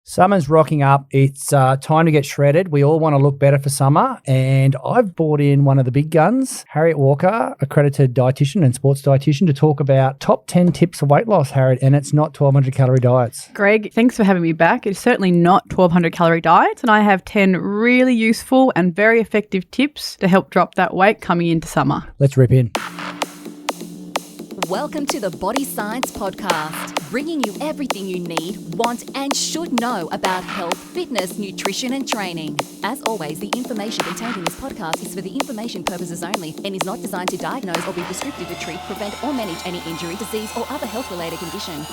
Summer's rocking up. It's time to get shredded. We all want to look better for summer. And I've brought in one of the big guns, Harriet Walker, accredited dietitian and sports dietitian, to talk about top 10 tips for weight loss, Harriet. And it's not 1,200 calorie diets. Greg, thanks for having me back. It's certainly not 1,200 calorie diets. And I have 10 really useful and very effective tips to help drop that weight coming into summer. Let's rip in. Welcome to the Body Science Podcast, bringing you everything you need, want, and should know about health, fitness, nutrition, and training. As always, the information contained in this podcast is for the information purposes only and is not designed to diagnose or be prescriptive to treat, prevent, or manage any injury, disease, or other health-related condition.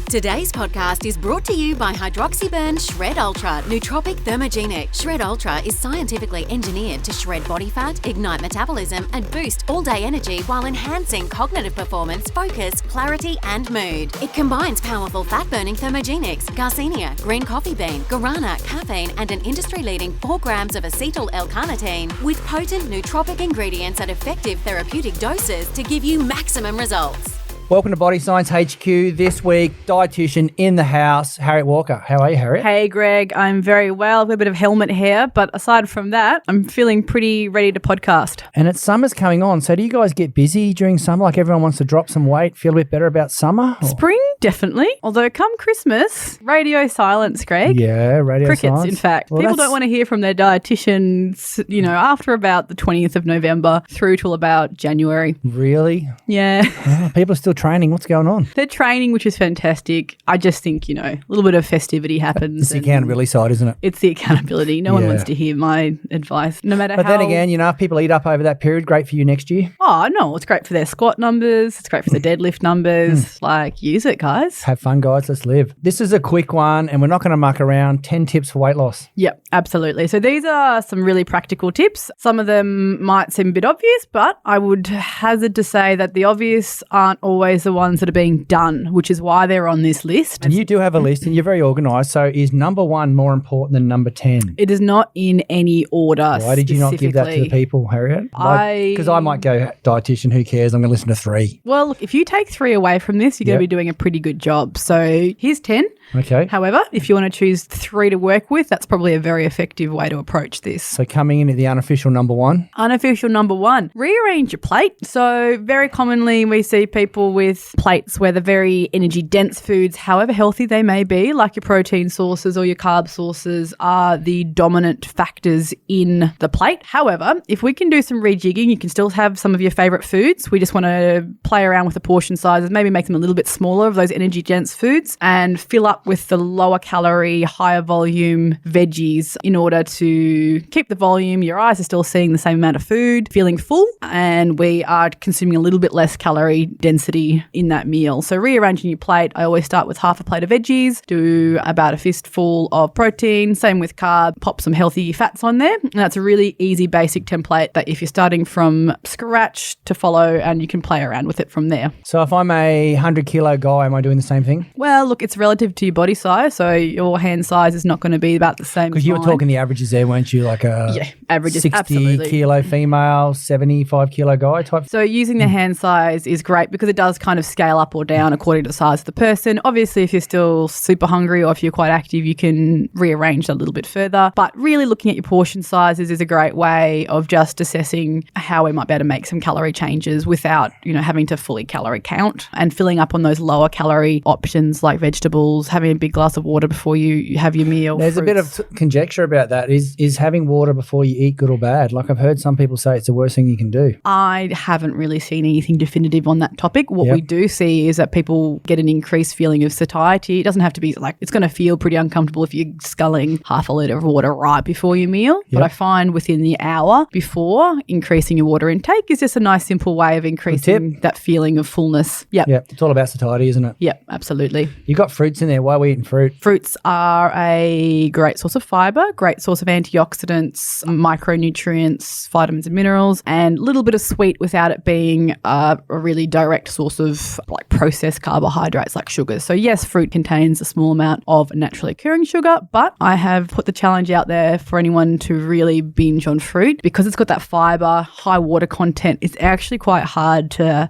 Today's podcast is brought to you by Hydroxyburn Shred Ultra Nootropic Thermogenic. Shred Ultra is scientifically engineered to shred body fat, ignite metabolism, and boost all-day energy while enhancing cognitive performance, focus, clarity, and mood. It combines powerful fat-burning thermogenics, garcinia, green coffee bean, guarana, caffeine, and an industry-leading 4 grams of acetyl L-carnitine with potent nootropic ingredients at effective therapeutic doses to give you maximum results. Welcome to Body Science HQ. This week, dietitian in the house, Harriet Walker. How are you, Harriet? Hey, Greg. I'm very well. I've got a bit of helmet hair, but aside from that, I'm feeling pretty ready to podcast. And it's summer's coming on. So do you guys get busy during summer? Like everyone wants to drop some weight, feel a bit better about summer? Or? Spring, definitely. Although come Christmas, radio silence, Greg. Yeah, radio Crickets, silence. in fact. Well, People don't want to hear from their dietitians, after about the 20th of November through till about January. Really? Yeah. Oh, people are still training. What's going on? They're training, which is fantastic. I just think, a little bit of festivity happens. It's the accountability side, isn't it? It's the accountability. No one wants to hear my advice, no matter how. But then again, if people eat up over that period, great for you next year. Oh, no, it's great for their squat numbers. It's great for their deadlift numbers. Use it, guys. Have fun, guys. Let's live. This is a quick one, and we're not going to muck around. 10 tips for weight loss. Yep, absolutely. So these are some really practical tips. Some of them might seem a bit obvious, but I would hazard to say that the obvious aren't always the ones that are being done, which is why they're on this list. And you do have a list and you're very organised. So is number 1 more important than number 10? It is not in any order. Why did you not give that to the people, Harriet? Because I might go dietitian, who cares? I'm going to listen to 3. Well, look, if you take 3 away from this, you're going to be doing a pretty good job. So here's 10. Okay. However, if you want to choose 3 to work with, that's probably a very effective way to approach this. So coming in at the unofficial number 1. Unofficial number 1, rearrange your plate. So very commonly we see people with plates where the very energy dense foods, however healthy they may be, like your protein sources or your carb sources, are the dominant factors in the plate. However, if we can do some rejigging, you can still have some of your favorite foods. We just want to play around with the portion sizes, maybe make them a little bit smaller of those energy dense foods and fill up with the lower calorie, higher volume veggies in order to keep the volume. Your eyes are still seeing the same amount of food, feeling full, and we are consuming a little bit less calorie density in that meal. So rearranging your plate, I always start with half a plate of veggies, do about a fistful of protein, same with carb, pop some healthy fats on there. And that's a really easy basic template that if you're starting from scratch to follow, and you can play around with it from there. So if I'm a 100 kilo guy, am I doing the same thing? Well, look, it's relative to your body size, so your hand size is not going to be about the same. Because you were talking the averages there, weren't you? Like a averages, 60 absolutely. kilo female, 75 kilo guy type. So using the hand size is great because it does kind of scale up or down according to the size of the person. Obviously, if you're still super hungry or if you're quite active, you can rearrange that a little bit further. But really looking at your portion sizes is a great way of just assessing how we might be able to make some calorie changes without, having to fully calorie count, and filling up on those lower calorie options like vegetables, having a big glass of water before you have your meal. There's fruits. A bit of conjecture about that. Is having water before you eat good or bad? Like I've heard some people say it's the worst thing you can do. I haven't really seen anything definitive on that topic. What we do see is that people get an increased feeling of satiety. It doesn't have to be it's going to feel pretty uncomfortable if you're sculling half a litre of water right before your meal. But I find within the hour before, increasing your water intake is just a nice simple way of increasing that feeling of fullness. Yeah, it's all about satiety, isn't it? Yep, absolutely. You got fruits in there. Why are we eating fruit? Fruits are a great source of fibre, great source of antioxidants, micronutrients, vitamins and minerals, and a little bit of sweet without it being a really direct source of processed carbohydrates like sugars. So yes, fruit contains a small amount of naturally occurring sugar, but I have put the challenge out there for anyone to really binge on fruit because it's got that fibre, high water content. It's actually quite hard to,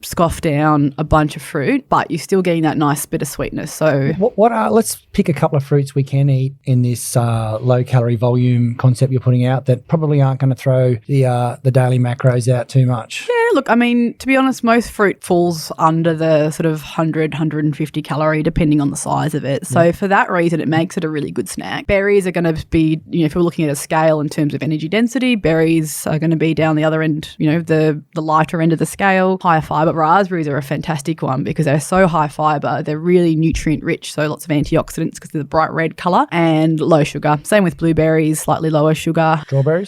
scoff down a bunch of fruit, but you're still getting that nice bit of sweetness. So What are, let's pick a couple of fruits we can eat in this low calorie volume concept you're putting out that probably aren't going to throw the daily macros out too much. yeah, look, I mean, to be honest, most fruit falls under the sort of 100, 150 calorie, depending on the size of it. So for that reason, it makes it a really good snack. Berries are going to be, if we're looking at a scale in terms of energy density, berries are going to be down the other end, the lighter end of the scale. Higher fiber raspberries are a fantastic one because they're so high fiber. They're really nutrient rich, so lots of antioxidants because they're the bright red color, and low sugar. Same with blueberries, slightly lower sugar.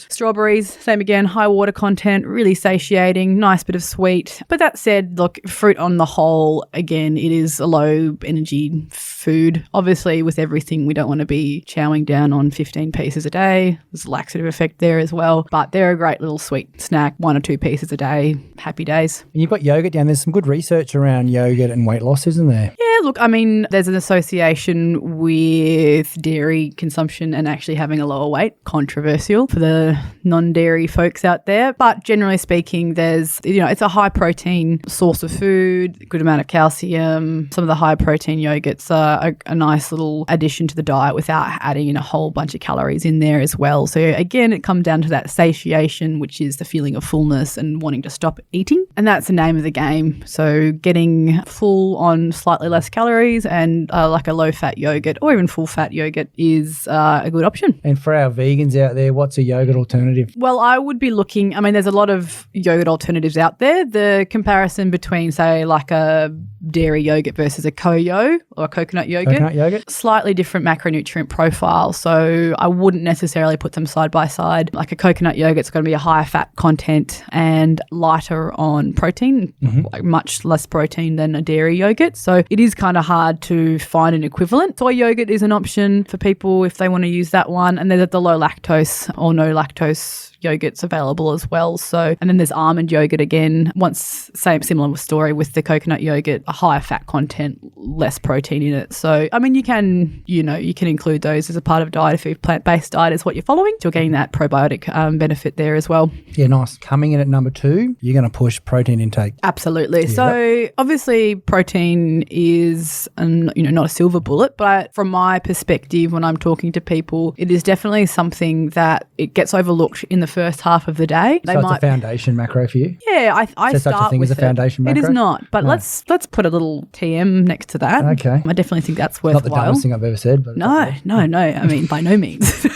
Strawberries, same again, high water content, really satiating, nice bit of sweet. But that said, look, fruit on the whole, again, it is a low energy food. Obviously, with everything, we don't want to be chowing down on 15 pieces a day. There's a laxative effect there as well. But they're a great little sweet snack, 1 or 2 pieces a day. Happy days. And you've got yogurt down. There's some good research around yogurt and weight loss, isn't there? Yeah, look, I mean, there's an association with dairy consumption and actually having a lower weight. Controversial for the non-dairy folks out there. But generally speaking, there's, it's a high protein source of food, good amount of calcium. Some of the high protein yogurts are a nice little addition to the diet without adding in a whole bunch of calories in there as well. So again, it comes down to that satiation, which is the feeling of fullness and wanting to stop eating. And that's the name of the game. So getting full on slightly less calories and like a low-fat yogurt or even full-fat yogurt is a good option. And for our vegans out there, what's a yogurt alternative? Well, I would be looking, there's a lot of yogurt alternatives out there. The comparison between, say, like a dairy yogurt versus a koyo or a coconut yogurt. Slightly different macronutrient profile. So I wouldn't necessarily put them side by side. Like a coconut yogurt's going to be a higher fat content and lighter on protein, like much less protein than a dairy yogurt. So it is kind of hard to find an equivalent. Soy yogurt is an option for people if they want to use that one. And there's the low lactose or no lactose yogurts available as well. So, and then there's almond yogurt again. Similar story with the coconut yogurt, a higher fat content, less protein in it. So, you can include those as a part of a diet if your plant-based diet is what you're following. You're getting that probiotic benefit there as well. Yeah, nice. Coming in at number 2, you're going to push protein intake. Absolutely. Yep. So obviously protein is, not a silver bullet, but from my perspective, when I'm talking to people, it is definitely something that it gets overlooked in the first half of the day. So it's a foundation macro for you? Yeah, I Is there such a thing as a foundation macro? It is not, but let's put a little TM next to that. Okay. I definitely think that's worthwhile. Not the dumbest thing I've ever said. But No. By no means.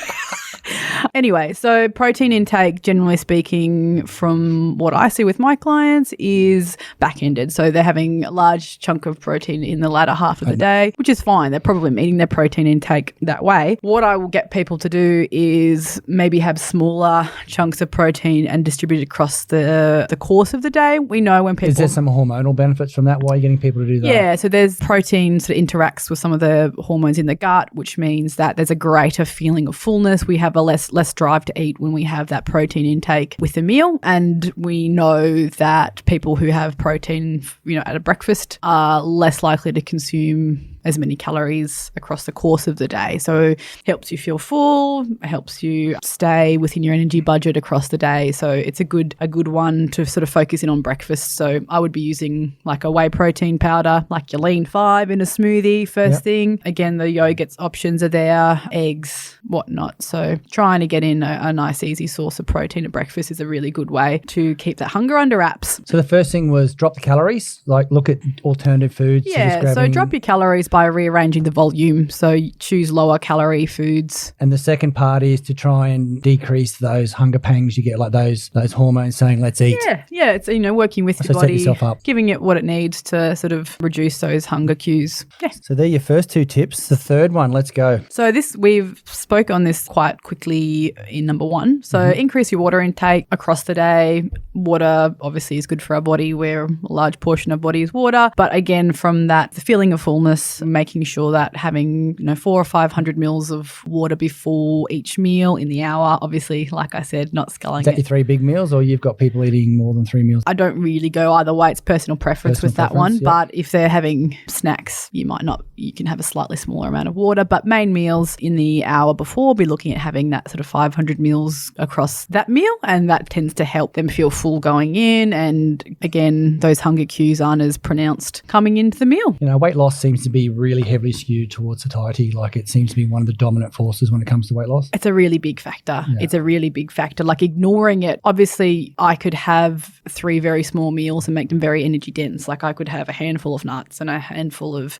Anyway, so protein intake, generally speaking, from what I see with my clients, is back-ended. So they're having a large chunk of protein in the latter half of the day, which is fine. They're probably meeting their protein intake that way. What I will get people to do is maybe have smaller chunks of protein and distribute it across the course of the day. We know when people... Is there some hormonal benefits from that? Why are you getting people to do that? Yeah, so there's protein sort of interacts with some of the hormones in the gut, which means that there's a greater feeling of fullness. We have a less drive to eat when we have that protein intake with a meal. And we know that people who have protein, at a breakfast are less likely to consume as many calories across the course of the day. So it helps you feel full, it helps you stay within your energy budget across the day. So it's a good one to sort of focus in on breakfast. So I would be using like a whey protein powder, like your Lean 5 in a smoothie first thing. Again, the yogurts options are there, eggs, whatnot. So trying to get in a nice easy source of protein at breakfast is a really good way to keep that hunger under wraps. So the first thing was drop the calories, like look at alternative foods. Yeah, so drop your calories by rearranging the volume. So choose lower calorie foods. And the second part is to try and decrease those hunger pangs you get, like those hormones saying, let's eat. Yeah. It's, working with your body, set yourself up, giving it what it needs to sort of reduce those hunger cues. Yeah. So they're your first 2 tips. The third one, let's go. So we've spoke on this quite quickly in number 1. So increase your water intake across the day. Water obviously is good for our body, where a large portion of body is water. But again, from that, the feeling of fullness, meals, making sure that having 400 or 500 mils of water before each meal in the hour. Obviously, like I said, not sculling Is that it. your 3 big meals, or you've got people eating more than 3 meals? I don't really go either way. It's personal preference with that one. Yep. But if they're having snacks, you can have a slightly smaller amount of water. But main meals in the hour before, be looking at having that sort of 500 mils across that meal. And that tends to help them feel full going in. And again, those hunger cues aren't as pronounced coming into the meal. Weight loss seems to be really heavily skewed towards satiety. Like, it seems to be one of the dominant forces when it comes to weight loss. It's a really big factor. Yeah. It's a really big factor. Like, ignoring it, obviously I could have 3 very small meals and make them very energy dense. Like, I could have a handful of nuts and a handful of,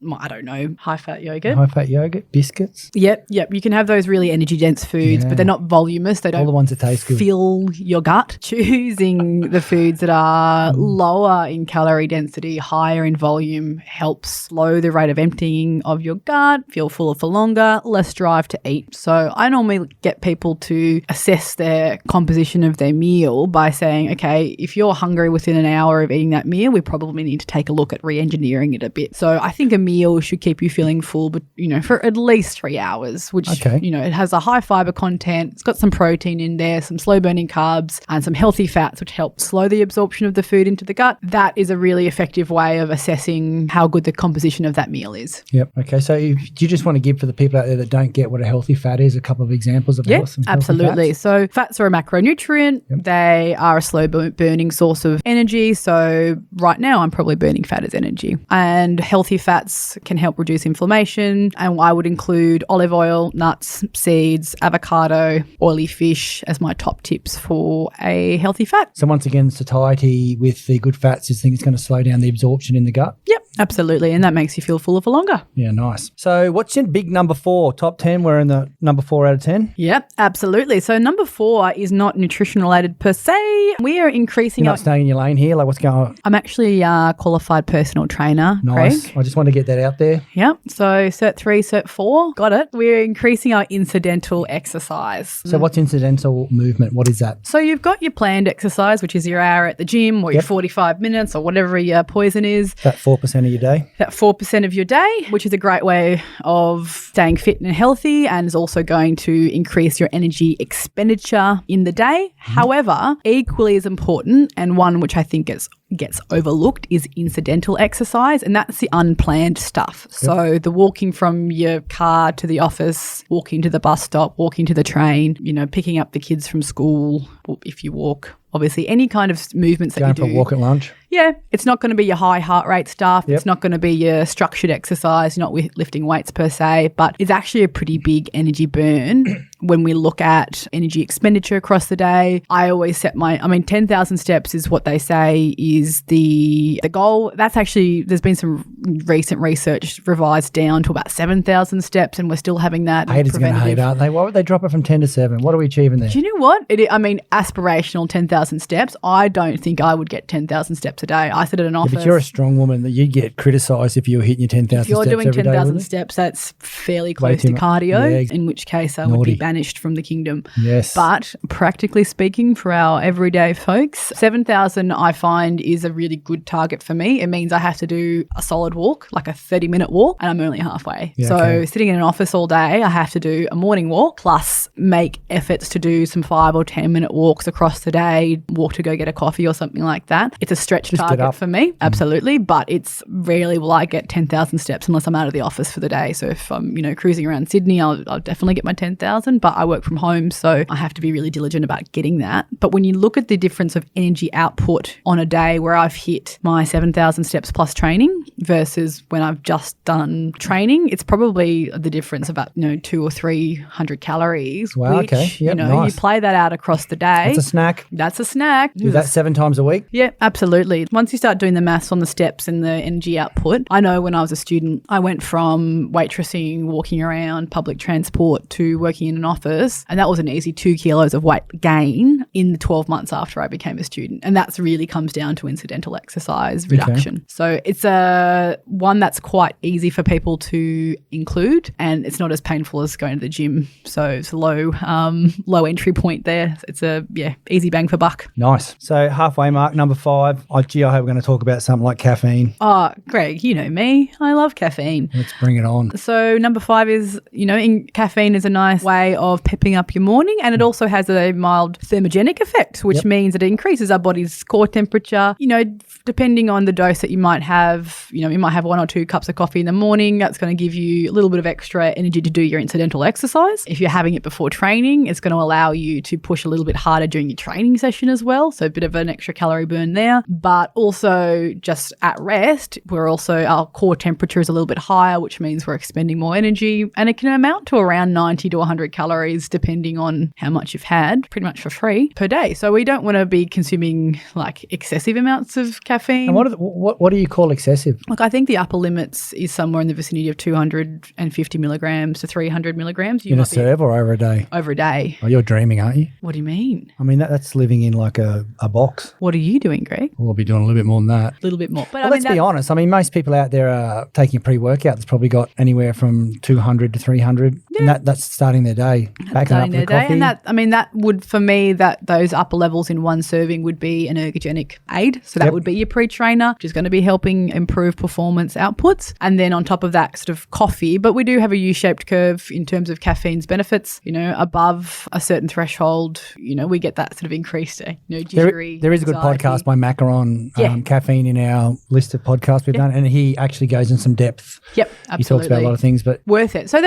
high-fat yogurt. High-fat yogurt, biscuits. Yep. You can have those really energy dense foods, but they're not voluminous. They don't all the ones that taste good. Fill your gut. Choosing the foods that are lower in calorie density, higher in volume, helps slow the rate of emptying of your gut, feel fuller for longer, less drive to eat. So I normally get people to assess their composition of their meal by saying, okay, if you're hungry within an hour of eating that meal, we probably need to take a look at re-engineering it a bit. So I think a meal should keep you feeling full, but for at least 3 hours, which it has a high fiber content. It's got some protein in there, some slow burning carbs, and some healthy fats, which help slow the absorption of the food into the gut. That is a really effective way of assessing how good the composition of that meal is. Yep. Okay. So do you just want to give, for the people out there that don't get what a healthy fat is, a couple of examples of some absolutely. Fats? So fats are a macronutrient. Yep. They are a slow burning source of energy. So right now I'm probably burning fat as energy. And healthy fats can help reduce inflammation. And I would include olive oil, nuts, seeds, avocado, oily fish as my top tips for a healthy fat. So once again, satiety with the good fats is it's going to slow down the absorption in the gut? Yep, absolutely. And that makes you feel fuller for longer. Yeah, nice. So what's your big number 4? Top 10, we're in the number 4 out of 10? Yep, absolutely. So number 4 is not nutrition related per se. We are increasing You're not staying in your lane here? Like, what's going on? I'm actually a qualified personal trainer, Nice. Craig. I just want to get that out there. Yep. So Cert 3, Cert 4, got it. We're increasing our incidental exercise. So what's incidental movement? What is that? So you've got your planned exercise, which is your hour at the gym or your 45 minutes or whatever your poison is. That 4% of your day? That 4% of your day, which is a great way of staying fit and healthy, and is also going to increase your energy expenditure in the day. However, equally as important, and one which I think gets overlooked, is incidental exercise, and that's the unplanned stuff. Yep. So the walking from your car to the office, walking to the bus stop, walking to the train, picking up the kids from school, if you walk. Obviously, any kind of movements that you do. Going for a walk at lunch? Yeah. It's not going to be your high heart rate stuff. Yep. It's not going to be your structured exercise. You're not lifting weights per se, but it's actually a pretty big energy burn when we look at energy expenditure across the day. I always set 10,000 steps is what they say is the goal. That's actually, there's been some recent research revised down to about 7,000 steps, and we're still having that. Haters are going to hate, aren't they? Why would they drop it from 10 to 7? What are we achieving there? Do you know what? Aspirational 10,000 steps. I don't think I would get 10,000 steps a day. I sit at an office. But you're a strong woman, that you'd get criticised if you were hitting your 10,000 steps every day. If you're doing 10,000 steps, that's fairly close to cardio, in which case I would be banished from the kingdom. Yes. But practically speaking, for our everyday folks, 7,000 I find is a really good target for me. It means I have to do a solid walk, like a 30-minute walk, and I'm only halfway. Yeah, so sitting in an office all day, I have to do a morning walk plus make efforts to do some 5 or 10-minute walks across the day, walk to go get a coffee or something like that. It's a stretch target for me, absolutely, but it's rarely will I get 10,000 steps unless I'm out of the office for the day. So if I'm, cruising around Sydney, I'll definitely get my 10,000, but I work from home, so I have to be really diligent about getting that. But when you look at the difference of energy output on a day where I've hit my 7,000 steps plus training versus when I've just done training, it's probably the difference about 200 or 300 calories. Wow, which, okay. Yep, nice. You play that out across the day. That's a snack. Do that 7 times a week? Yeah, absolutely. Once you start doing the maths on the steps and the energy output, I know when I was a student, I went from waitressing, walking around, public transport to working in an office, and that was an easy 2 kilos of weight gain in the 12 months after I became a student. And that's really comes down to incidental exercise reduction. Okay. So it's one that's quite easy for people to include, and it's not as painful as going to the gym. So it's a low entry point there. It's a easy bang for buck. Nice. So halfway mark, number 5. I Gee, I hope we're going to talk about something like caffeine. Oh, Greg, you know me. I love caffeine. Let's bring it on. So number 5 is, caffeine is a nice way of pepping up your morning, and it also has a mild thermogenic effect, which means it increases our body's core temperature. Depending on the dose that you might have, you might have 1 or 2 cups of coffee in the morning. That's going to give you a little bit of extra energy to do your incidental exercise. If you're having it before training, it's going to allow you to push a little bit harder during your training session as well. So a bit of an extra calorie burn there. But also just at rest, our core temperature is a little bit higher, which means we're expending more energy. And it can amount to around 90 to 100 calories, depending on how much you've had, pretty much for free per day. So we don't want to be consuming like excessive amounts of caffeine. And what do you call excessive? Look, I think the upper limits is somewhere in the vicinity of 250 milligrams to 300 milligrams. In a serve or over a day? Over a day. Oh, you're dreaming, aren't you? What do you mean? I mean, that's living in like a box. What are you doing, Greg? We'll be doing a little bit more than that. A little bit more. But let's be honest. I mean, most people out there are taking a pre-workout that's probably got anywhere from 200 to 300. Yeah. And that's starting their day. Backing up the coffee. And that would, for me, those upper levels in one serving would be an ergogenic aid. So that would be your pre-trainer, which is going to be helping improve performance outputs. And then on top of that, sort of coffee. But we do have a U-shaped curve in terms of caffeine's benefits. Above a certain threshold, we get that sort of increased, jittery. There is a good podcast by Macaron, caffeine, in our list of podcasts we've done, and he actually goes in some depth. Yep, absolutely. He talks about a lot of things, but worth it. So,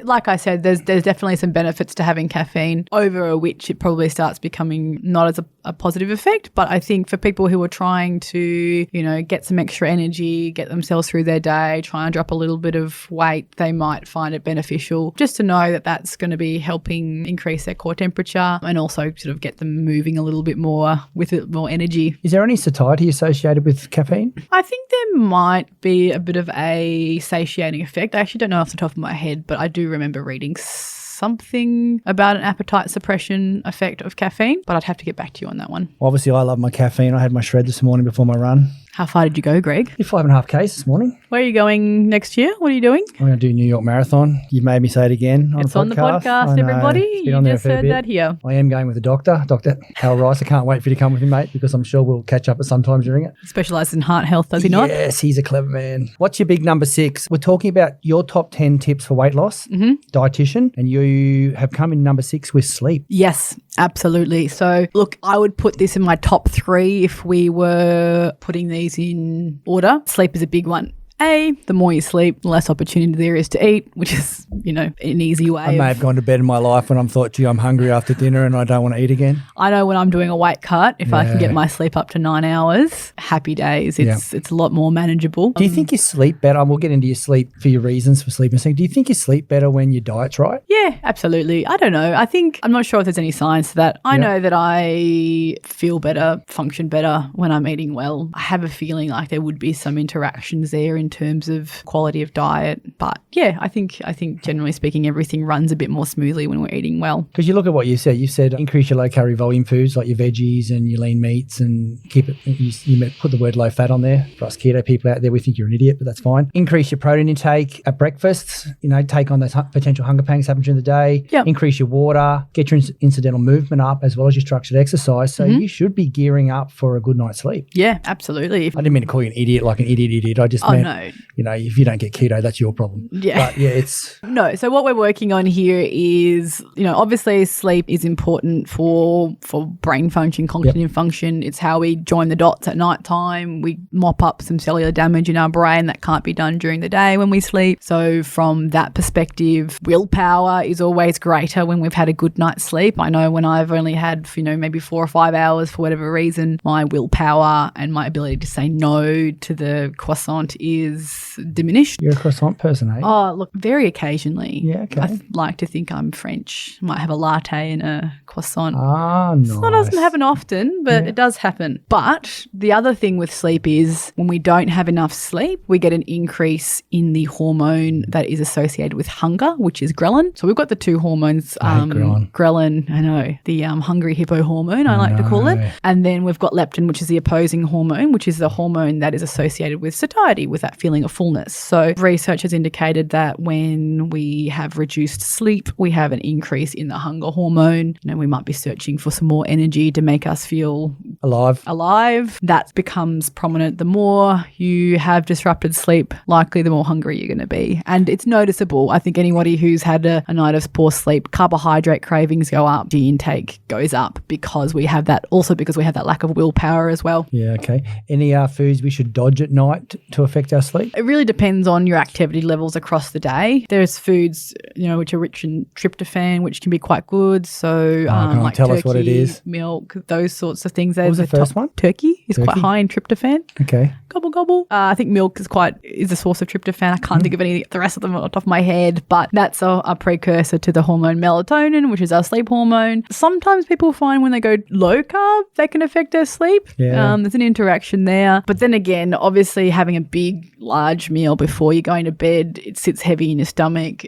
like I said, there's definitely some benefits to having caffeine, over which it probably starts becoming not as a positive effect. But I think for people who are trying to, get some extra energy, get themselves through their day, try and drop a little bit of weight, they might find it beneficial just to know that that's going to be helping increase their core temperature and also sort of get them moving a little bit more with more energy. Is there any satiety associated with caffeine? I think there might be a bit of a satiating effect. I actually don't know off the top of my head, but I do remember reading something about an appetite suppression effect of caffeine, but I'd have to get back to you on that one. Obviously, I love my caffeine. I had my shred this morning before my run. How far did you go, Greg? 5.5 Ks this morning. Where are you going next year? What are you doing? I'm going to do New York Marathon. You made me say it again on It's on the podcast, everybody. You just heard that here. I am going with a doctor, Dr. Hal Rice. I can't wait for you to come with me, mate, because I'm sure we'll catch up at some time during it. Specialises in heart health, does he not? Yes, he's a clever man. What's your big number 6? We're talking about your top 10 tips for weight loss, dietitian, and you have come in number 6 with sleep. Yes, absolutely. So, look, I would put this in my top 3 if we were putting these in order. Sleep is a big one. The more you sleep, the less opportunity there is to eat, which is, an easy way. I may have gone to bed in my life when I'm thought, gee, I'm hungry after dinner and I don't want to eat again. I know when I'm doing a weight cut, if I can get my sleep up to 9 hours, happy days. It's a lot more manageable. Do you think you sleep better? We'll get into your sleep for your reasons for sleep in a second. Do you think you sleep better when your diet's right? Yeah, absolutely. I don't know. I'm not sure if there's any science to that. I know that I feel better, function better when I'm eating well. I have a feeling like there would be some interactions there in terms of quality of diet. But yeah, I think generally speaking, everything runs a bit more smoothly when we're eating well. Because you look at what you said. You said increase your low-calorie volume foods like your veggies and your lean meats and keep it. You put the word low fat on there. For us keto people out there, we think you're an idiot, but that's fine. Increase your protein intake at breakfast. Take on those potential hunger pangs happen during the day. Yep. Increase your water. Get your incidental movement up as well as your structured exercise. So you should be gearing up for a good night's sleep. Yeah, absolutely. I didn't mean to call you an idiot like an idiot. I just meant, if you don't get keto, that's your problem. Yeah. But it's... No, so what we're working on here is, obviously sleep is important for brain function, cognitive function. It's how we join the dots at night time. We mop up some cellular damage in our brain that can't be done during the day when we sleep. So from that perspective, willpower is always greater when we've had a good night's sleep. I know when I've only had, maybe 4 or 5 hours for whatever reason, my willpower and my ability to say no to the croissant is diminished. You're a croissant person, eh? Oh, look, very occasionally. Yeah, okay. I like to think I'm French. Might have a latte and a croissant. Ah, nice. It doesn't happen often, but it does happen. But the other thing with sleep is when we don't have enough sleep, we get an increase in the hormone that is associated with hunger, which is ghrelin. So we've got the 2 hormones. Ghrelin, I know, the hungry hippo hormone, I like to call it. And then we've got leptin, which is the opposing hormone, which is the hormone that is associated with satiety, with that that feeling of fullness. So research has indicated that when we have reduced sleep, we have an increase in the hunger hormone. We might be searching for some more energy to make us feel alive. That becomes prominent. The more you have disrupted sleep, likely the more hungry you're going to be. And it's noticeable. I think anybody who's had a night of poor sleep, carbohydrate cravings go up, the intake goes up because we have that lack of willpower as well. Yeah, okay. Any foods we should dodge at night to affect our sleep? It really depends on your activity levels across the day. There's foods, which are rich in tryptophan, which can be quite good. So like tell turkey, us what it is. Milk, those sorts of things. What was the first one? Turkey is quite high in tryptophan. Okay. Gobble, gobble. I think milk is a source of tryptophan. I can't think of the rest of them off the top of my head, but that's a precursor to the hormone melatonin, which is our sleep hormone. Sometimes people find when they go low carb, they can affect their sleep. Yeah. There's an interaction there. But then again, obviously having a big, large meal before you're going to bed, it sits heavy in your stomach.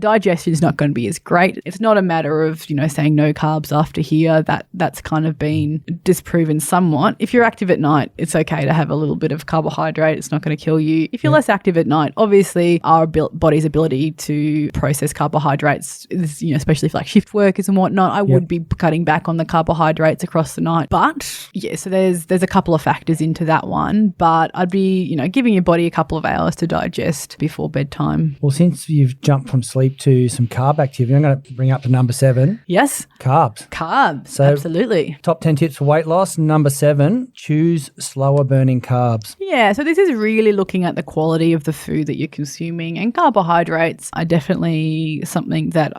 Digestion is not going to be as great. It's not a matter of, saying no carbs after here. That's kind of been disproven somewhat. If you're active at night, it's okay to have a little bit of carbohydrate. It's not going to kill you. If you're less active at night, obviously our body's ability to process carbohydrates, especially for like shift workers and whatnot, I would be cutting back on the carbohydrates across the night. But yeah, so there's a couple of factors into that one. But I'd be, giving your body a couple of hours to digest before bedtime. Well, since you've jumped from sleep to some carb activity, I'm going to bring up to number 7. Yes. Carbs. So absolutely. Top 10 tips for weight loss. Number 7, choose slower burning carbs. Yeah, so this is really looking at the quality of the food that you're consuming, and carbohydrates are definitely something that,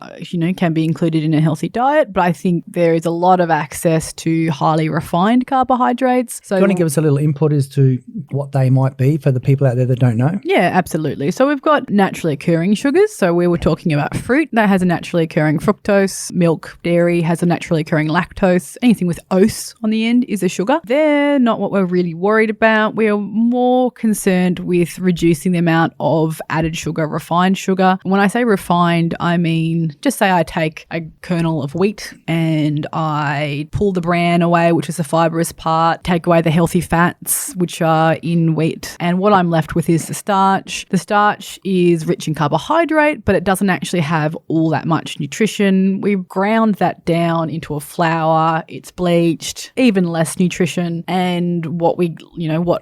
can be included in a healthy diet, but I think there is a lot of access to highly refined carbohydrates. So do you want to give us a little input as to what they might be for the people out there that don't know? Yeah, absolutely. So we've got naturally occurring sugars. So we were talking about fruit that has a naturally occurring fructose, milk, dairy has a naturally occurring lactose. Anything with ose on the end is a sugar. They're not what we're really worried about. We are more concerned with reducing the amount of added sugar, refined sugar. When I say refined, I mean, just say I take a kernel of wheat and I pull the bran away, which is the fibrous part, take away the healthy fats, which are in wheat. And what I'm left with is the starch. The starch is rich in carbohydrate, but it doesn't actually have all that much nutrition. We've ground that down into a flour. It's bleached, even less nutrition. And what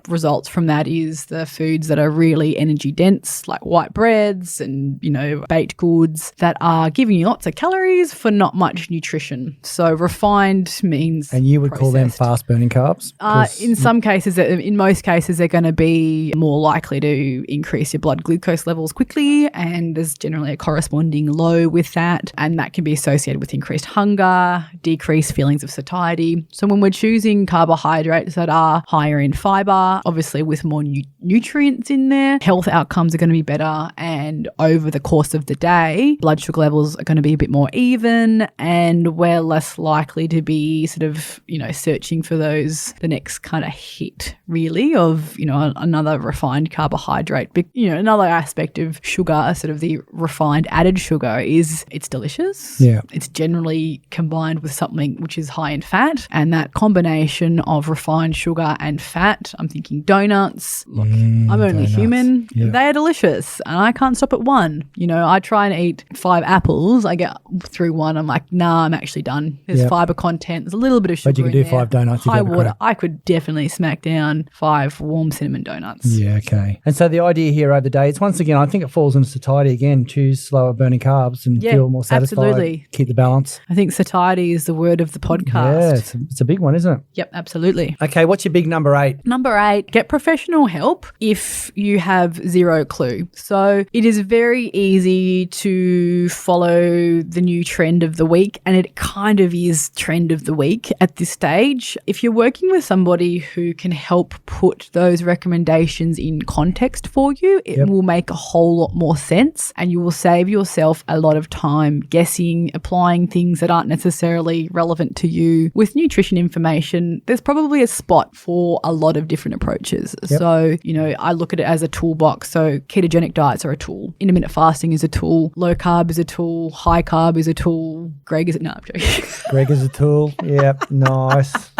results from that is the foods that are really energy dense, like white breads and, baked goods that are giving you lots of calories for not much nutrition. So refined means And you would call them fast burning carbs? In most cases, they're going to be more likely to increase your blood glucose levels quickly, and there's generally a corresponding low with that, and that can be associated with increased hunger, decreased feelings of satiety. So when we're choosing carbohydrates that are higher in fiber, obviously with more nutrients in there, health outcomes are going to be better, and over the course of the day, blood sugar levels are going to be a bit more even, and we're less likely to be sort of, searching for the next kind of hit really of, another refined carbohydrate. But, another aspect of sugar, sort of the refined added sugar, is it's delicious. Yeah. It's generally combined with something which is high in fat, and that combination of refined sugar and fat, I'm thinking donuts. Look, I'm only donuts. Human. Yeah. They are delicious, and I can't stop at one. I try and eat 5 apples. I get through one. I'm like, nah, I'm actually done. There's fiber content. There's a little bit of sugar. But you can do 5 donuts. High water. I could definitely smack down 5 warm cinnamon donuts. Yeah, okay. And so the idea here over the day is, once again, I think it falls into satiety again. Choose slower burning carbs and feel more satisfied. Absolutely. Keep the balance. I think satiety is the word of the podcast. Yeah, it's a big one, isn't it? Yep, absolutely. Okay, what's your big number 8? Number 8, get professional help if you have zero clue. So it is very easy to follow the new trend of the week, and it kind of is trend of the week at this stage. If you're working with somebody who can help put those recommendations in context for you, it will make a whole lot more sense, and you will save yourself a lot of time guessing, applying things that aren't necessarily relevant to you. With nutrition information, there's probably a spot for a lot of different approaches. So, I look at it as a toolbox. So ketogenic diets are a tool. Intermittent fasting is a tool. Low carb is a tool. High carb is a tool. Greg is it? No, I'm joking. Greg is a tool. Yep, nice.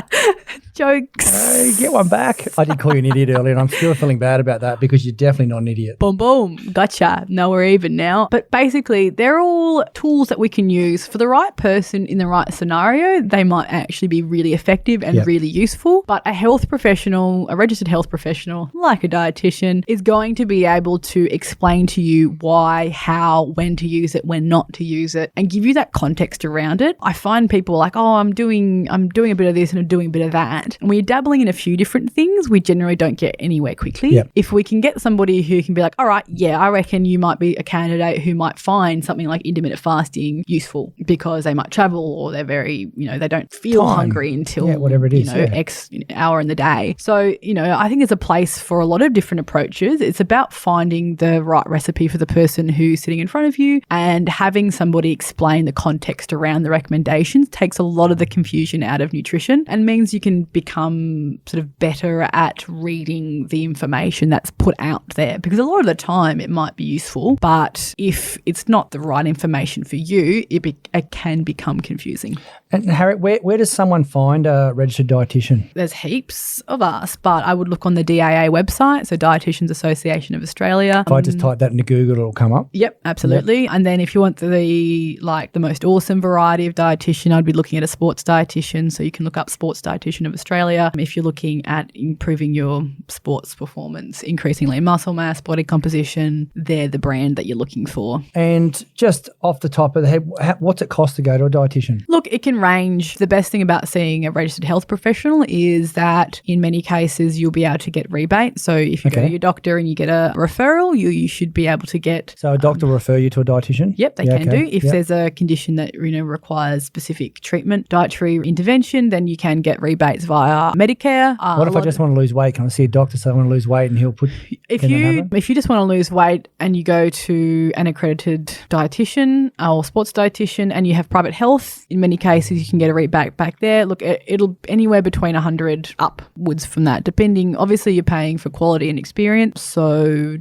Jokes. Hey, get one back. I did call you an idiot earlier, and I'm still feeling bad about that because you're definitely not an idiot. Boom, boom. Gotcha. No, we're even now. But basically, they're all tools that we can use for the right person in the right scenario. They might actually be really effective and really useful. But a health professional, a registered health professional, like a dietitian, is going to be able to explain to you why, how, when to use it, when not to use it, and give you that context around it. I find people like, oh, I'm doing a bit of this and I'm doing a bit of that. And when you're dabbling in a few different things, we generally don't get anywhere quickly. Yep. If we can get somebody who can be like, all right, yeah, I reckon you might be a candidate who might find something like intermittent fasting useful because they might travel or they're very, they don't feel hungry until, whatever it is, X hour in the day. So, I think there's a place for a lot of different approaches. It's about finding the right recipe for the person who's sitting in front of you, and having somebody explain the context around the recommendations takes a lot of the confusion out of nutrition and means you can become sort of better at reading the information that's put out there, because a lot of the time it might be useful, but if it's not the right information for you, it can become confusing. And Harriet, where does someone find a registered dietitian? There's heaps of us, but I would look on the DAA website, so Dietitians Association of Australia. If I just type that into Google, it'll come up. Yep, absolutely. Yep. And then if you want the most awesome variety of dietitian, I'd be looking at a sports dietitian, so you can look up Sports Dietitian of Australia. If you're looking at improving your sports performance, increasing lean muscle mass, body composition, they're the brand that you're looking for. And just off the top of the head, what's it cost to go to a dietitian? Look, it can range. The best thing about seeing a registered health professional is that in many cases you'll be able to get rebate. So if you go to your doctor and you get a referral, you should be able to get... So a doctor will refer you to a dietitian? Yep, they can do. If there's a condition that requires specific treatment, dietary intervention, then you can get rebates via Medicare. What if I just want to lose weight? Can I see a doctor say I want to lose weight and he'll put... If you just want to lose weight and you go to an accredited dietitian or sports dietitian and you have private health, in many cases you can get a rebate back there. Look, it'll anywhere between 100 upwards from that, depending. Obviously, you're paying for quality and experience, so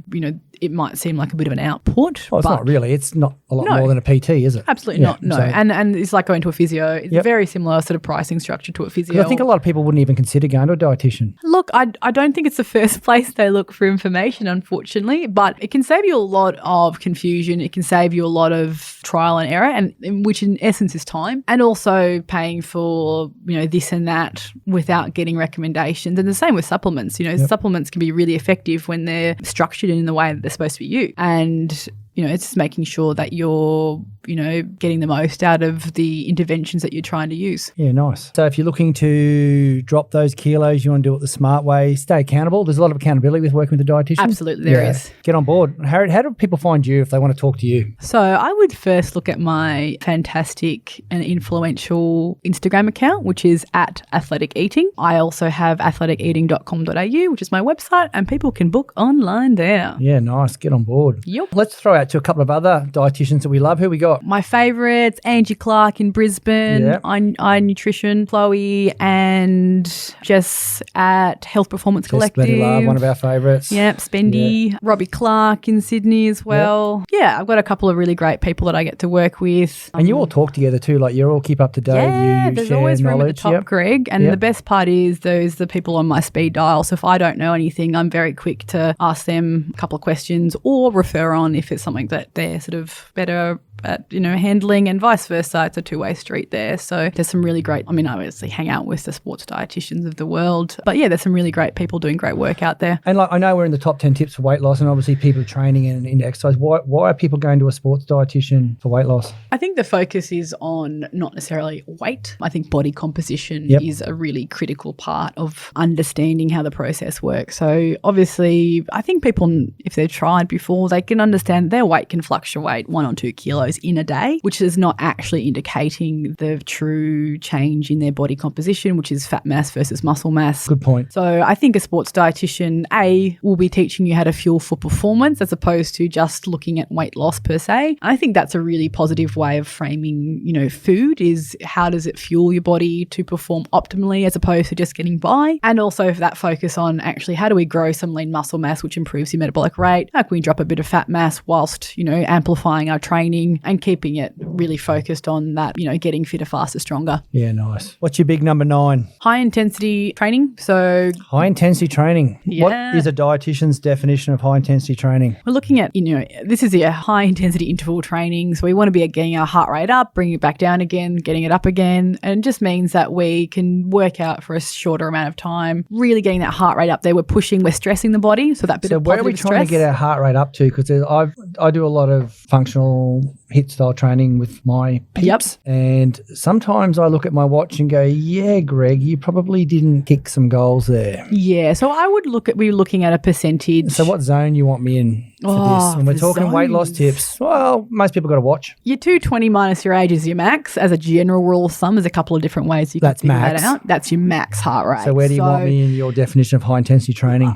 it might seem like a bit of an output. Well, it's not really. It's not a lot more than a PT, is it? Absolutely not, no. So, and it's like going to a physio. It's a very similar sort of pricing structure to a physio. I think a lot of people wouldn't even consider going to a dietitian. Look, I don't think it's the first place they look for information, unfortunately, but it can save you a lot of confusion. It can save you a lot of trial and error, and which in essence is time, and also paying for, this and that without getting recommendations. And the same with supplements. Supplements can be really effective when they're structured in the way that they're supposed to be used. And it's just making sure that you're, getting the most out of the interventions that you're trying to use. Yeah, nice. So if you're looking to drop those kilos, you want to do it the smart way, stay accountable. There's a lot of accountability with working with a dietitian. Absolutely, there is. Get on board. Harriet, how do people find you if they want to talk to you? So I would first look at my fantastic and influential Instagram account, which is @athleticeating. I also have athletikeating.com.au, which is my website, and people can book online there. Yeah, nice. Get on board. Yep. Let's throw out to a couple of other dietitians that we love. Who we got? My favourites, Angie Clark in Brisbane, I Nutrition, Chloe, and Jess at Health Performance Collective. Love, one of our favourites. Yep, Spendy. Yeah. Robbie Clark in Sydney as well. Yep. Yeah, I've got a couple of really great people that I get to work with. And you all talk together too, like you all keep up to date. Yeah, you there's share always room knowledge. at the top, Greg. And the best part is those are the people on my speed dial. So if I don't know anything, I'm very quick to ask them a couple of questions or refer on if it's something that they're sort of better at, handling, and vice versa. It's a two-way street there. So there's some really great, I obviously hang out with the sports dietitians of the world, but yeah, there's some really great people doing great work out there. And I know we're in the top 10 tips for weight loss, and obviously people are training and into exercise. Why are people going to a sports dietitian for weight loss? I think the focus is on not necessarily weight. I think body composition is a really critical part of understanding how the process works. So obviously, I think people, if they've tried before, they can understand their weight can fluctuate 1 or 2 kilos in a day, which is not actually indicating the true change in their body composition, which is fat mass versus muscle mass. Good point. So I think a sports dietitian, will be teaching you how to fuel for performance as opposed to just looking at weight loss per se. I think that's a really positive way of framing, food is how does it fuel your body to perform optimally as opposed to just getting by. And also that focus on actually how do we grow some lean muscle mass, which improves your metabolic rate? How can we drop a bit of fat mass whilst, amplifying our training and keeping it really focused on that, getting fitter, faster, stronger. Yeah, nice. What's your big number 9? High intensity training. So high intensity training. Yeah. What is a dietitian's definition of high intensity training? we're looking at, this is a high intensity interval training. So we want to be getting our heart rate up, bringing it back down again, getting it up again. And it just means that we can work out for a shorter amount of time, really getting that heart rate up there. We're pushing, we're stressing the body. So that bit of where are we positive trying stress. to get our heart rate up to? Because I do a lot of functional HIIT style training with my peeps. And sometimes I look at my watch and go, yeah, Greg, you probably didn't kick some goals there. Yeah. So I would be looking at a percentage. So what zone you want me in for this? When we're talking weight loss tips, well, most people got to watch. Your 220 minus your age is your max. As a general rule of thumb, there's a couple of different ways you can figure that out. That's your max heart rate. So where do you want me in your definition of high intensity training?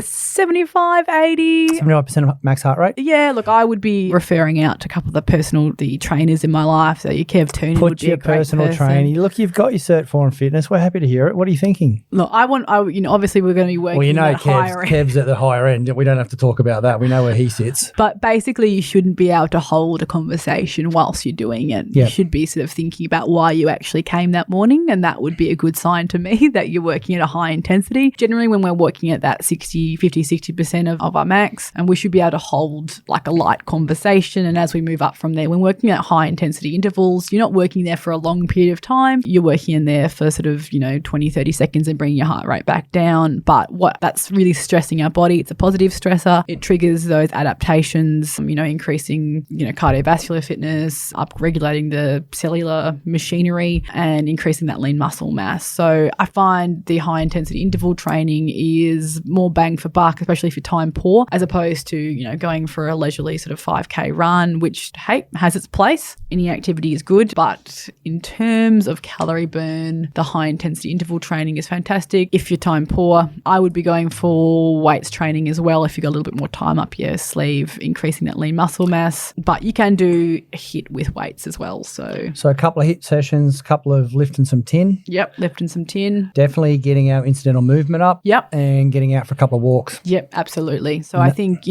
75, 80. 75% of max heart rate? Yeah, look, I would be referring out to a couple of the trainers in my life. So your Kev Tooney would be a great personal person. trainer. Look, you've got your Cert 4 in fitness. We're happy to hear it. What are you thinking? Look, obviously we're going to be working at higher end. Kev's at the higher end. We don't have to talk about that. We know where he sits. But basically, you shouldn't be able to hold a conversation whilst you're doing it. Yep. You should be sort of thinking about why you actually came that morning, and that would be a good sign to me that you're working at a high intensity. Generally, when we're working at that 60% of our max, and we should be able to hold like a light conversation. And as we move up from there, when working at high intensity intervals, you're not working there for a long period of time. You're working in there for sort of, 20, 30 seconds and bringing your heart rate back down. But that's really stressing our body. It's a positive stressor. It triggers those adaptations, increasing, cardiovascular fitness, up-regulating the cellular machinery and increasing that lean muscle mass. So I find the high intensity interval training is more bang for buck, especially if you're time poor, as opposed to, going for a leisurely sort of 5K run, which, hey, has its place. Any activity is good. But in terms of calorie burn, the high intensity interval training is fantastic. If you're time poor, I would be going for weights training as well if you've got a little bit more time up your sleeve, increasing that lean muscle mass. But you can do a HIIT with weights as well. So a couple of HIIT sessions, a couple of lifting some tin. Yep, lifting some tin. Definitely getting our incidental movement up. Yep. And getting out for a couple of walks. Yep, absolutely. So I think,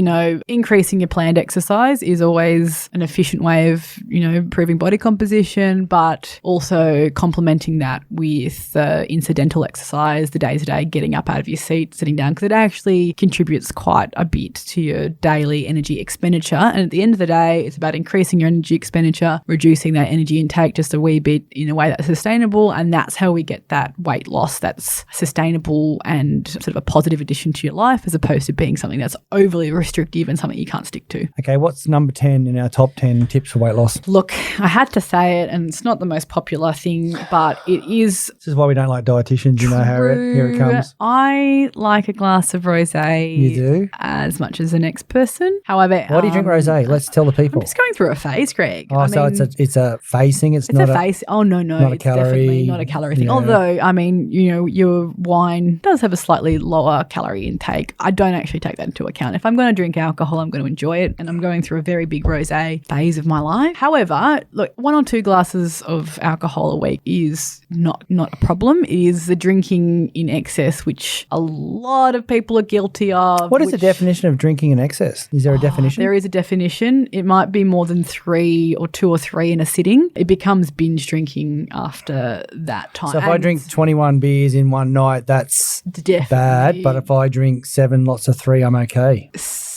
increasing your planned exercise is always an efficient way of, improving body composition, but also complementing that with incidental exercise, the day-to-day, getting up out of your seat, sitting down, because it actually contributes quite a bit to your daily energy expenditure. And at the end of the day, it's about increasing your energy expenditure, reducing that energy intake just a wee bit in a way that's sustainable. And that's how we get that weight loss that's sustainable and sort of a positive addition to your life, as opposed to being something that's overly restrictive and something you can't stick to. Okay, what's number 10 in our top 10 tips for weight loss? Look, I had to say it, and it's not the most popular thing, but it is. This is why we don't like dietitians, Harriet. Here it comes. I like a glass of rosé. You do? As much as the next person. However, why do you drink rosé? Let's tell the people. I'm just going through a phase, Greg. It's a phase thing. It's not a phase. Oh no, not it's definitely not a calorie thing. Yeah. Although, your wine does have a slightly lower calorie intake. I don't actually take that into account. If I'm going to drink alcohol, I'm going to enjoy it, and I'm going through a very big rosé phase of my life. However, look, 1 or 2 glasses of alcohol a week is not a problem. It is the drinking in excess, which a lot of people are guilty of. What is the definition of drinking in excess? Is there a definition? There is a definition. It might be more than 3 or 2 or 3 in a sitting. It becomes binge drinking after that time. So if I drink 21 beers in one night, that's definitely bad. But if I drink 7 lots of 3, I'm okay.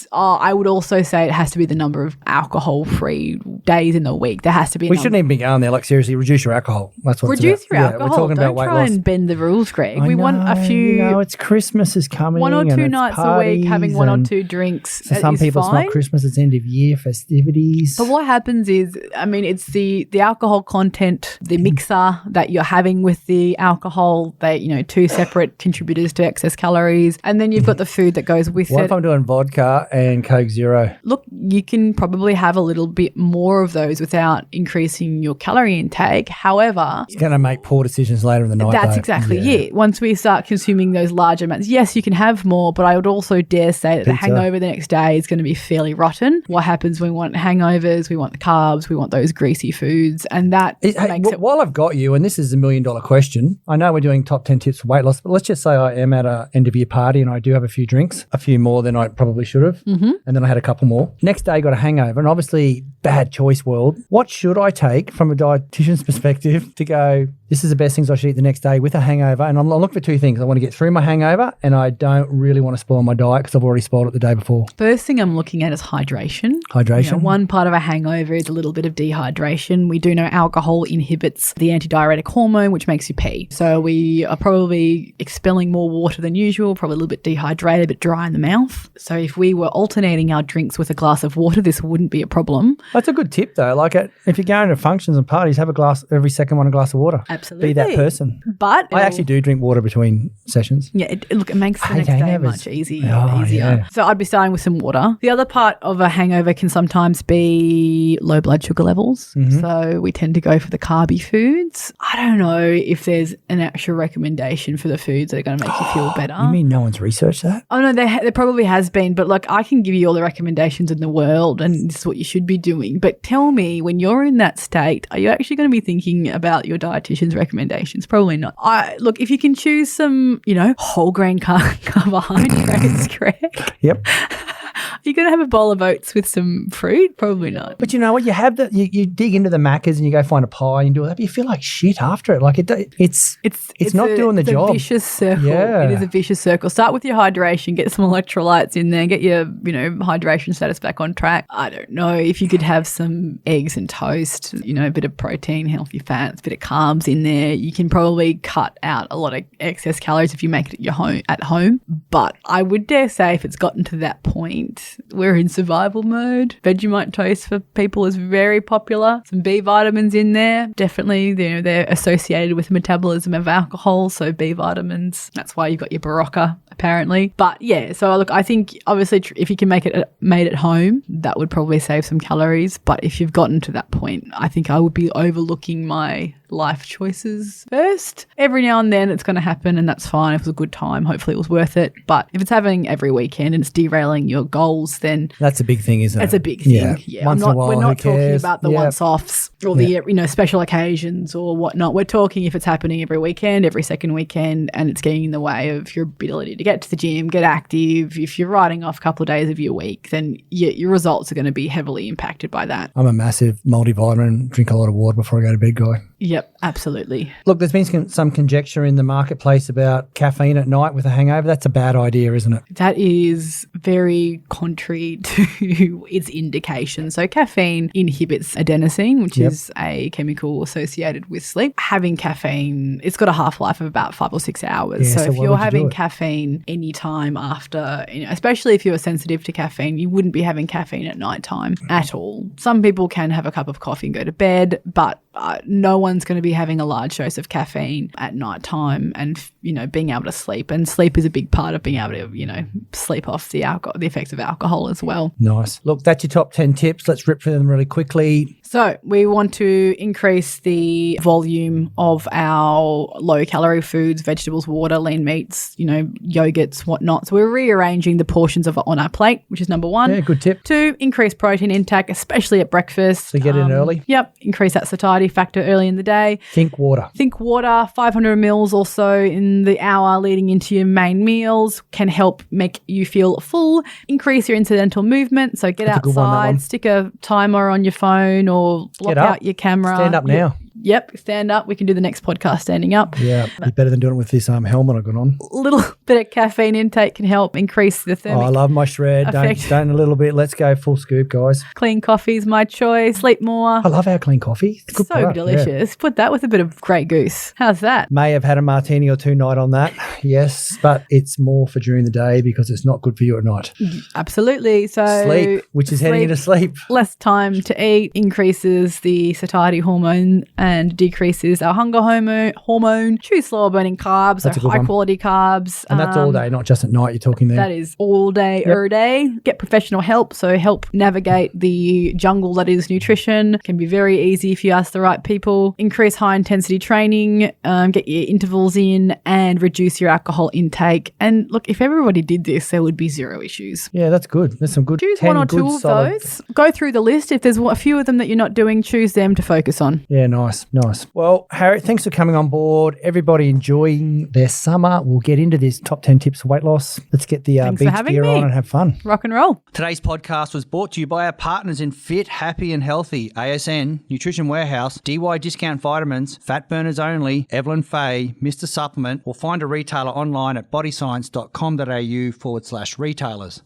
I would also say it has to be the number of alcohol-free days in the week. There has to be. We shouldn't even be going there. Like, seriously, reduce your alcohol. That's what reduce it's about. your alcohol. We're talking Don't about weight try loss. And bend the rules, Greg. We want a few. It's Christmas is coming. 1 or 2 nights a week, having 1 or 2 drinks. For some people, fine. it's not Christmas; it's end of year festivities. But what happens is, it's the alcohol content, the mixer that you're having with the alcohol. They, 2 separate contributors to excess calories, and then you've got the food that goes with it. What if I'm doing vodka and Coke Zero? Look, you can probably have a little bit more of those without increasing your calorie intake. However, it's going to make poor decisions later in the night. That's exactly it. Once we start consuming those large amounts, yes, you can have more, but I would also dare say that the hangover the next day is going to be fairly rotten. What happens when we want hangovers? We want the carbs, we want those greasy foods, and that makes it. While I've got you, and this is $1 million question, I know we're doing top 10 tips for weight loss, but let's just say I am at an end of year party and I do have a few drinks, a few more than I probably should have. and then I had a couple more. Next day, got a hangover, and obviously bad choice world. What should I take from a dietitian's perspective to go, this is the best things I should eat the next day with a hangover? And I'm looking for two things. I want to get through my hangover, and I don't really want to spoil my diet because I've already spoiled it the day before. First thing I'm looking at is hydration. One part of a hangover is a little bit of dehydration. We do know alcohol inhibits the antidiuretic hormone, which makes you pee. So we are probably expelling more water than usual, probably a little bit dehydrated, a bit dry in the mouth. So if we were alternating our drinks with a glass of water, this wouldn't be a problem. That's a good tip, though. Like, if you're going to functions and parties, have a glass, every second one, a glass of water. Absolutely. Be that person. But I actually do drink water between sessions. Yeah, it makes the next day much easier. Yeah. So I'd be starting with some water. The other part of a hangover can sometimes be low blood sugar levels. So we tend to go for the carby foods. I don't know if there's an actual recommendation for the foods that are going to make you feel better. You mean no one's researched that? Oh, no, there probably has been. But look, I can give you all the recommendations in the world, and this is what you should be doing. But tell me, when you're in that state, are you actually going to be thinking about your dietitian's recommendations? Probably not. Look, if you can choose some, whole grain carbohydrates, correct? Yep. Are you going to have a bowl of oats with some fruit? Probably not. But you know what? You have you dig into the Maccas and you go find a pie and do all that, but you feel like shit after it. Like it's not doing the job. It's a vicious circle. Yeah. It is a vicious circle. Start with your hydration, get some electrolytes in there, get your, hydration status back on track. I don't know if you could have some eggs and toast, a bit of protein, healthy fats, a bit of carbs in there. You can probably cut out a lot of excess calories if you make it at home. But I would dare say if it's gotten to that point, we're in survival mode. Vegemite toast for people is very popular. Some B vitamins in there. Definitely, they're associated with the metabolism of alcohol. So B vitamins, that's why you've got your Barocca, apparently. But yeah, so look, I think obviously if you can make it made at home, that would probably save some calories. But if you've gotten to that point, I think I would be overlooking my life choices first. Every now and then it's going to happen, and that's fine. If it was a good time, hopefully it was worth it. But if it's happening every weekend and it's derailing your goals, then that's a big thing, isn't it? It's a big thing. Yeah. Once in a while, we're not talking cares? about the once-offs or the special occasions or whatnot. We're talking if it's happening every weekend, every second weekend, and it's getting in the way of your ability to get to the gym, get active. If you're writing off a couple of days of your week, then your results are going to be heavily impacted by that. I'm a massive multivitamin, drink a lot of water before I go to bed guy. Yep, absolutely. Look, there's been some conjecture in the marketplace about caffeine at night with a hangover. That's a bad idea, isn't it? That is very contrary to its indication. So caffeine inhibits adenosine, which is a chemical associated with sleep. Having caffeine, it's got a half-life of about 5 or 6 hours. Yeah, so if you're having caffeine any time after, especially if you're sensitive to caffeine, you wouldn't be having caffeine at nighttime at all. Some people can have a cup of coffee and go to bed, but no one's going to be having a large dose of caffeine at nighttime and, being able to sleep. And sleep is a big part of being able to, sleep off the effects of alcohol as well. Nice. Look, that's your top 10 tips. Let's rip through them really quickly. So we want to increase the volume of our low-calorie foods, vegetables, water, lean meats, yogurts, whatnot. So we're rearranging the portions on our plate, which is number 1. Yeah, good tip. 2, increase protein intake, especially at breakfast. So get in early. Yep. Increase that satiety factor early in the day. Think water. 500 mils or so in the hour leading into your main meals can help make you feel full. Increase your incidental movement. So get outside, stick a timer on your phone or block out your camera. Stand up now. Yep, stand up. We can do the next podcast standing up. Yeah, be better than doing it with this helmet I've got on. A little bit of caffeine intake can help increase the thermic I love my shred. effect. Don't a little bit. Let's go full scoop, guys. Clean coffee is my choice. Sleep more. I love our clean coffee. It's good so product, delicious. Put that with a bit of Grey Goose. How's that? May have had a martini or two night on that, yes, but it's more for during the day because it's not good for you at night. Absolutely. So sleep, which is heading into sleep. Less time to eat increases the satiety hormone and decreases our hunger hormone. Choose slower burning carbs, so high quality carbs. And that's all day, not just at night you're talking there. That is all day, every day. Get professional help. So help navigate the jungle that is nutrition. It can be very easy if you ask the right people. Increase high intensity training, get your intervals in and reduce your alcohol intake. And look, if everybody did this, there would be zero issues. Yeah, that's good. There's some good. Choose 1 or 2 of those. Go through the list. If there's a few of them that you're not doing, choose them to focus on. Yeah, nice. Nice. Well, Harriet, thanks for coming on board. Everybody enjoying their summer. We'll get into this top 10 tips for weight loss. Let's get the Thanks for beach having gear me. on and have fun. Rock and roll. Today's podcast was brought to you by our partners in Fit, Happy and Healthy, ASN, Nutrition Warehouse, DY Discount Vitamins, Fat Burners Only, Evelyn Faye, Mr. Supplement, or find a retailer online at bodyscience.com.au/retailers.